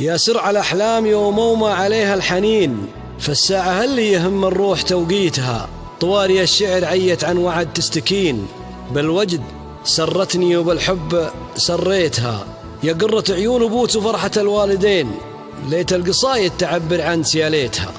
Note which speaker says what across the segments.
Speaker 1: يا سرع الأحلام يومومة عليها الحنين، فالساعة اللي يهم الروح توقيتها، طواري الشعر عيت عن وعد تستكين، بالوجد سرتني وبالحب سريتها، يا قرة عيون أبوت وفرحة الوالدين، ليت القصايد تعبر عن سياليتها.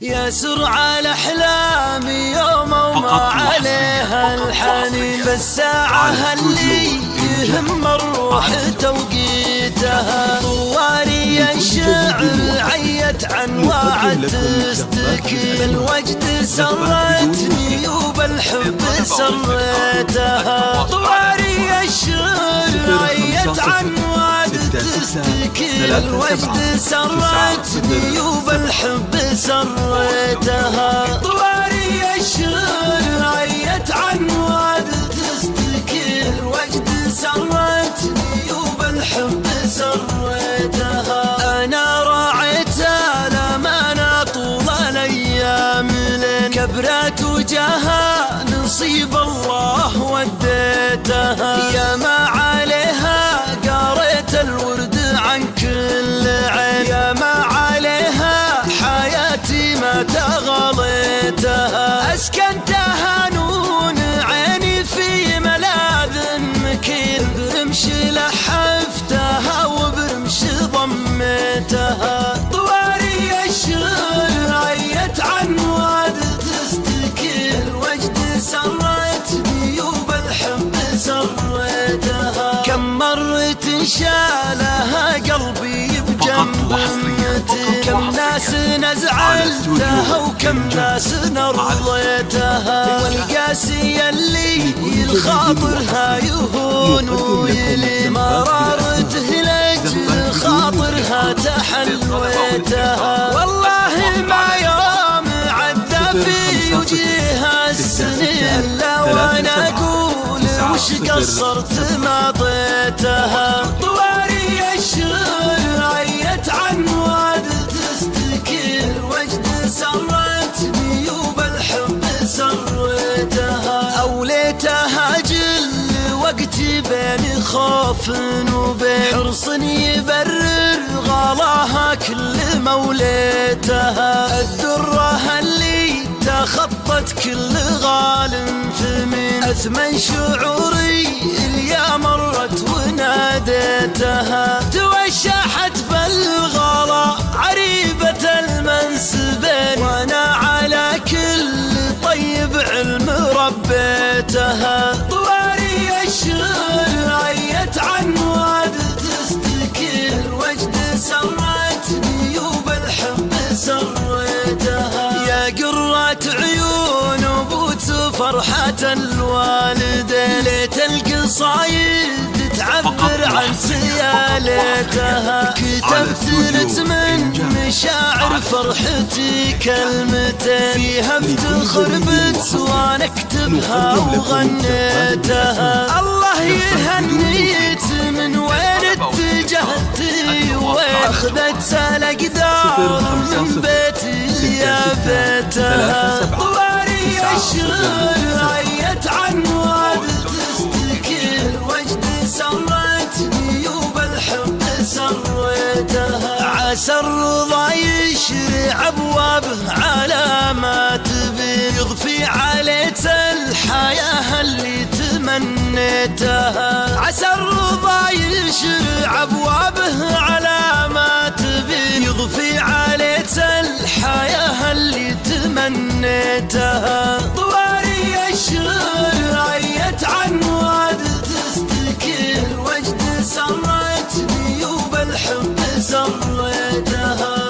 Speaker 2: يا سرع الأحلام يومومة عليها الحنين، فالساعة اللي يهم الروح توقيتها، طواري الشعر عيت عن وعد تستكين، بالوجد سرتني وبالحب سريتها، طواري الشعر عيت عن وعد تستكين، بالوجد سرتني وبالحب سريتها، طواري الشعر عيت عن وعد تستكين، الوجد سرتني وبالحب سريتها. أنا راعيتها لما طول الأيام لين كبرت وجاها نصيب الله وديتها، يا ما عليها قريت الورد عن كل عين، يا ما عليها حياتي ما تغليتها، أسكنتها نون عيني في ملاذ مكين، برمش لحفتها وبرمش ضميتها، طواري الشعر عيت عن وعد تستكين، الوجد سرتني وبالحب سريتها، كم مرة شالها قلبي بجنب متين، كم ناس نزعلتها وكم ناس نرضيتها، والقاسية اللي الخاطرها يهون ويلي، مرارته لأجل خاطرها تحلويتها، والله ما يوم عدى في وجيها السنين إلا وانا اقول وش قصرت ما ضيتها، طواري الشعر عيت عن وعد تستكين، الوجد سرتني وبالحب سريتها، أوليتها جل وقتي بين خوف وبين حرص يبرر غلاها كل موليتها، الدرة اللي تخطت كل غال ثمين، أثمن شعوري اليا مرت وناديتها، توشحت بالغلا عريبة المنسبين، وأنا على كل طيب علم ربيتها، طواري الشعر عيت عن وعد تستكين، الوجد سرتني وبالحب سريتها، يا قرة عيون وبوت فرحة الوالدين، ليت القصايد تعبر عن سيالتها، كتبت نتمن مشاعر فرحتي كلمتين، فيها افتخر بت وانا اكتبها وغنيتها، الله يهنيت من وين اتجهت وين اخذت الاقدار من بيتي يا بيتها، طواري الشعر عيت عن وعد تستكين، الوجد سرتني وبالحب سريتها، عسى الرضا يشرع ابوابه على ما تبي، يضفي عليك الحياة اللي تمنيتها، عسى الرضا يشرع ابوابه على ما تبي، يضفي عليك الحياة اللي تمنيتها، طواري الشعر عيت عن وعد تستكين، الوجد سرتني وبالحب سريتها.